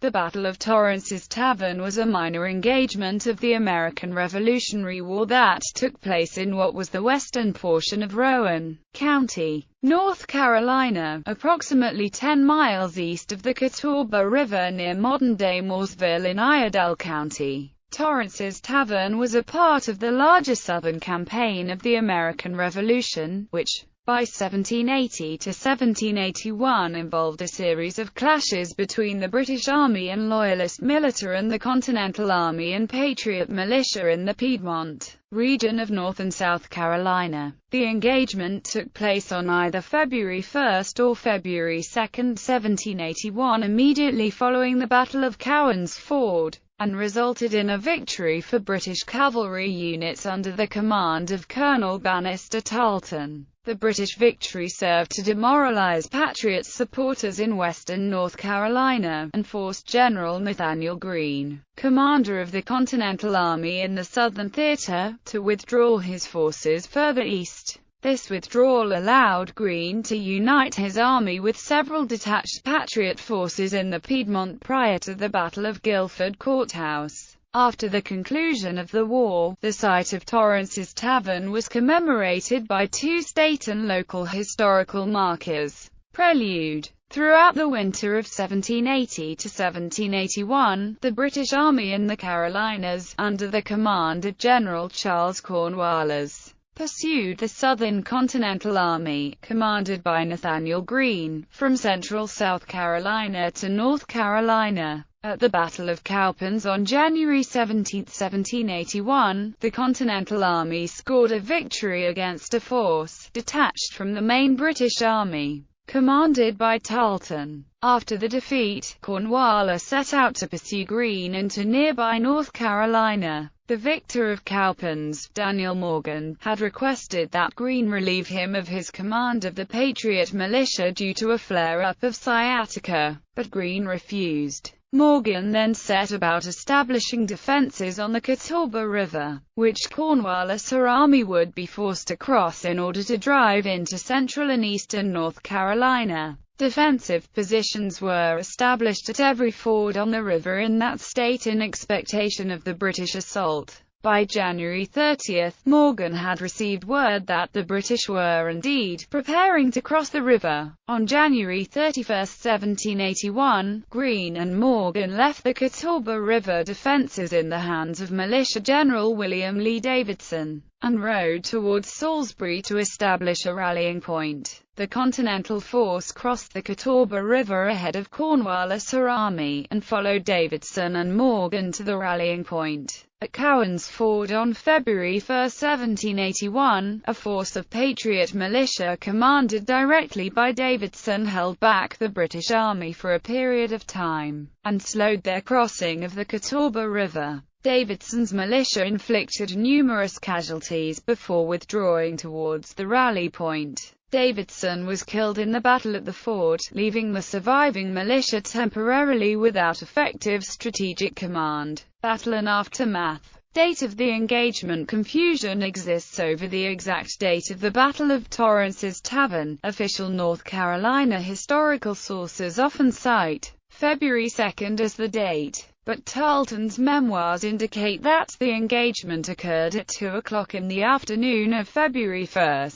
The Battle of Torrance's Tavern was a minor engagement of the American Revolutionary War that took place in what was the western portion of Rowan County, North Carolina, approximately 10 miles east of the Catawba River near modern-day Mooresville in Iredell County. Torrance's Tavern was a part of the larger Southern campaign of the American Revolution, which, by 1780 to 1781 involved a series of clashes between the British Army and Loyalist militia and the Continental Army and Patriot militia in the Piedmont region of North and South Carolina. The engagement took place on either February 1 or February 2, 1781, immediately following the Battle of Cowan's Ford, and resulted in a victory for British cavalry units under the command of Colonel Bannister Tarleton. The British victory served to demoralize Patriot supporters in western North Carolina, and forced General Nathanael Greene, commander of the Continental Army in the Southern Theater, to withdraw his forces further east. This withdrawal allowed Greene to unite his army with several detached Patriot forces in the Piedmont prior to the Battle of Guilford Courthouse. After the conclusion of the war, the site of Torrance's Tavern was commemorated by two state and local historical markers. Prelude. Throughout the winter of 1780 to 1781, the British Army in the Carolinas, under the command of General Charles Cornwallis, pursued the Southern Continental Army, commanded by Nathanael Greene, from central South Carolina to North Carolina. At the Battle of Cowpens on January 17, 1781, the Continental Army scored a victory against a force detached from the main British Army, commanded by Tarleton. After the defeat, Cornwallis set out to pursue Greene into nearby North Carolina. The victor of Cowpens, Daniel Morgan, had requested that Greene relieve him of his command of the Patriot militia due to a flare-up of sciatica, but Greene refused. Morgan then set about establishing defenses on the Catawba River, which Cornwallis' army would be forced to cross in order to drive into central and eastern North Carolina. Defensive positions were established at every ford on the river in that state in expectation of the British assault. By January 30, Morgan had received word that the British were indeed preparing to cross the river. On January 31, 1781, Greene and Morgan left the Catawba River defenses in the hands of Militia General William Lee Davidson, and rode towards Salisbury to establish a rallying point. The Continental force crossed the Catawba River ahead of Cornwallis' army, and followed Davidson and Morgan to the rallying point. At Cowan's Ford on February 1, 1781, a force of Patriot militia commanded directly by Davidson held back the British Army for a period of time, and slowed their crossing of the Catawba River. Davidson's militia inflicted numerous casualties before withdrawing towards the rally point. Davidson was killed in the battle at the ford, leaving the surviving militia temporarily without effective strategic command. Battle and aftermath. Date of the engagement. Confusion exists over the exact date of the Battle of Torrance's Tavern. Official North Carolina historical sources often cite February 2 as the date, but Tarleton's memoirs indicate that the engagement occurred at 2 o'clock in the afternoon of February 1.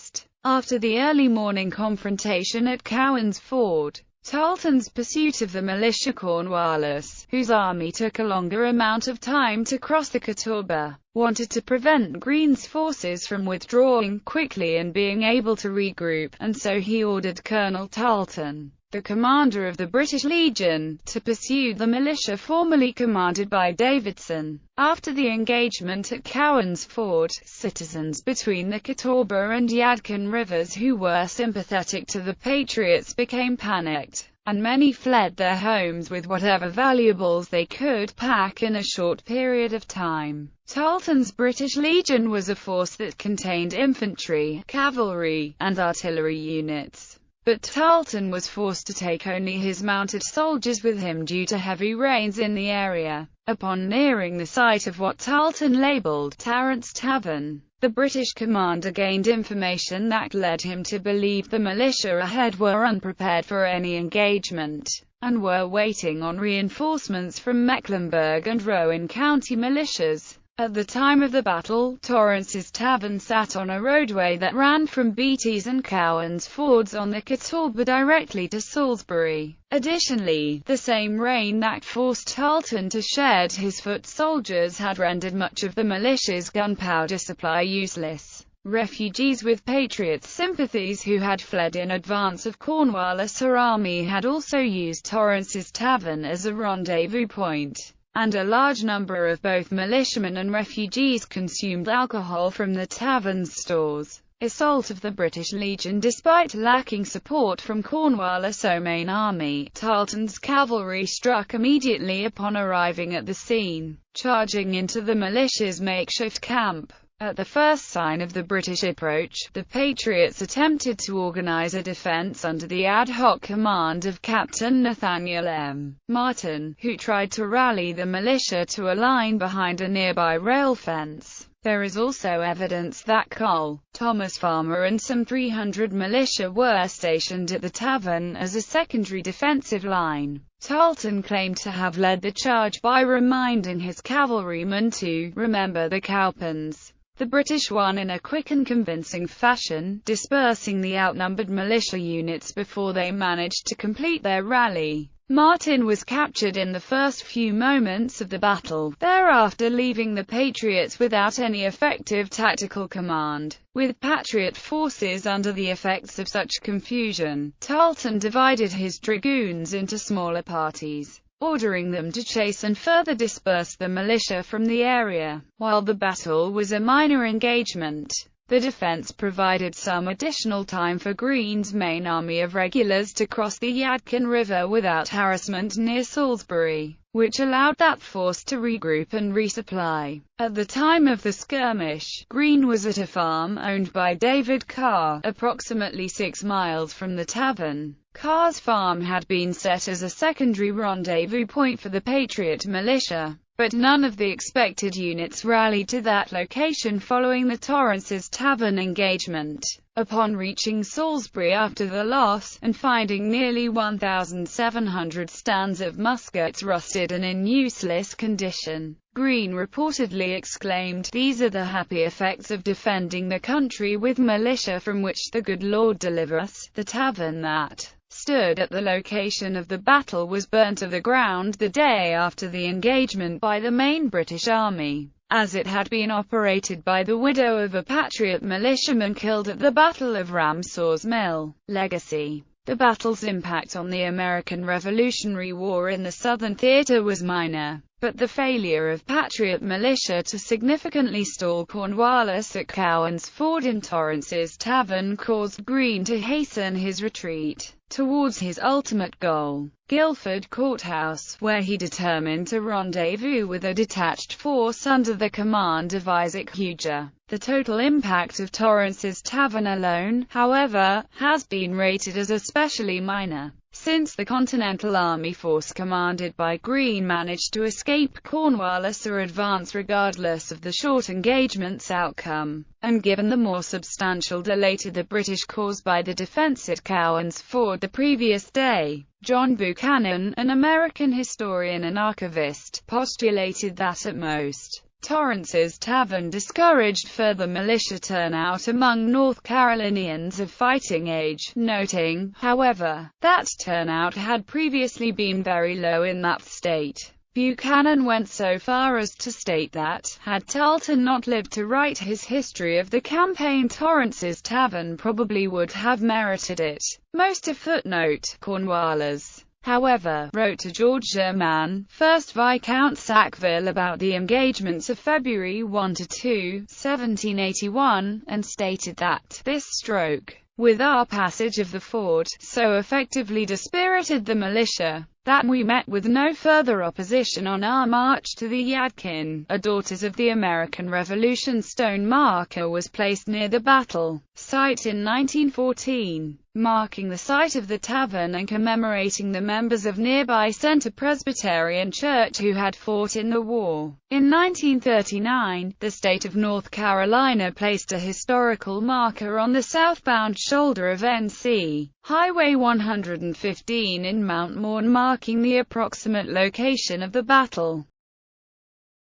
After the early morning confrontation at Cowan's Ford, Tarleton's pursuit of the militia Cornwallis, whose army took a longer amount of time to cross the Catawba, wanted to prevent Greene's forces from withdrawing quickly and being able to regroup, and so he ordered Colonel Tarleton, the commander of the British Legion, to pursue the militia formerly commanded by Davidson. After the engagement at Cowan's Ford, citizens between the Catawba and Yadkin rivers who were sympathetic to the Patriots became panicked, and many fled their homes with whatever valuables they could pack in a short period of time. Tarleton's British Legion was a force that contained infantry, cavalry, and artillery units. But Tarleton was forced to take only his mounted soldiers with him due to heavy rains in the area. Upon nearing the site of what Tarleton labeled Tarrant's Tavern, The British commander gained information that led him to believe the militia ahead were unprepared for any engagement, and were waiting on reinforcements from Mecklenburg and Rowan County militias. At the time of the battle, Torrance's Tavern sat on a roadway that ran from Beatty's and Cowan's fords on the Catawba directly to Salisbury. Additionally, the same rain that forced Tarleton to shed his foot soldiers had rendered much of the militia's gunpowder supply useless. Refugees with Patriots sympathies who had fled in advance of Cornwallis' army had also used Torrance's Tavern as a rendezvous point, and a large number of both militiamen and refugees consumed alcohol from the tavern's stores. Assault of the British Legion. Despite lacking support from Cornwallis' main army, Tarleton's cavalry struck immediately upon arriving at the scene, charging into the militia's makeshift camp. At the first sign of the British approach, the Patriots attempted to organize a defense under the ad hoc command of Captain Nathaniel M. Martin, who tried to rally the militia to a line behind a nearby rail fence. There is also evidence that Cole, Thomas Farmer and some 300 militia were stationed at the tavern as a secondary defensive line. Tarleton claimed to have led the charge by reminding his cavalrymen to remember the cowpens. The British won in a quick and convincing fashion, dispersing the outnumbered militia units before they managed to complete their rally. Martin was captured in the first few moments of the battle, thereafter leaving the Patriots without any effective tactical command. With Patriot forces under the effects of such confusion, Tarleton divided his dragoons into smaller parties, ordering them to chase and further disperse the militia from the area. While the battle was a minor engagement, the defense provided some additional time for Greene's main army of regulars to cross the Yadkin River without harassment near Salisbury, which allowed that force to regroup and resupply. At the time of the skirmish, Greene was at a farm owned by David Carr, approximately 6 miles from the tavern. Carr's farm had been set as a secondary rendezvous point for the Patriot militia, but none of the expected units rallied to that location following the Torrance's Tavern engagement. Upon reaching Salisbury after the loss, and finding nearly 1,700 stands of muskets rusted and in useless condition, Greene reportedly exclaimed, "These are the happy effects of defending the country with militia from which the good Lord deliver us." The tavern that stood at the location of the battle was burnt to the ground the day after the engagement by the main British army, as it had been operated by the widow of a Patriot militiaman killed at the Battle of Ramsaw's Mill. Legacy. The battle's impact on the American Revolutionary War in the Southern Theater was minor, but the failure of Patriot militia to significantly stall Cornwallis at Cowan's Ford in Torrance's Tavern caused Greene to hasten his retreat towards his ultimate goal, Guilford Courthouse, where he determined to rendezvous with a detached force under the command of Isaac Huger. The total impact of Torrance's Tavern alone, however, has been rated as especially minor, since the Continental Army force commanded by Greene managed to escape Cornwallis or advance regardless of the short engagement's outcome, and given the more substantial delay to the British caused by the defense at Cowan's Ford the previous day. John Buchanan, an American historian and archivist, postulated that at most, Torrance's Tavern discouraged further militia turnout among North Carolinians of fighting age, noting, however, that turnout had previously been very low in that state. Buchanan went so far as to state that, had Tarleton not lived to write his history of the campaign, Torrance's Tavern probably would have merited it most. A footnote. Cornwallis, however, wrote to George Sherman, 1st Viscount Sackville, about the engagements of February 1–2, 1781, and stated that, "This stroke, with our passage of the ford, so effectively dispirited the militia, that we met with no further opposition on our march to the Yadkin, a Daughters of the American Revolution stone marker was placed near the battle site in 1914, marking the site of the Tavern and commemorating the members of nearby Center Presbyterian Church who had fought in the war. In 1939, the state of North Carolina placed a historical marker on the southbound shoulder of NC Highway 115 in Mount Morn, marking the approximate location of the battle.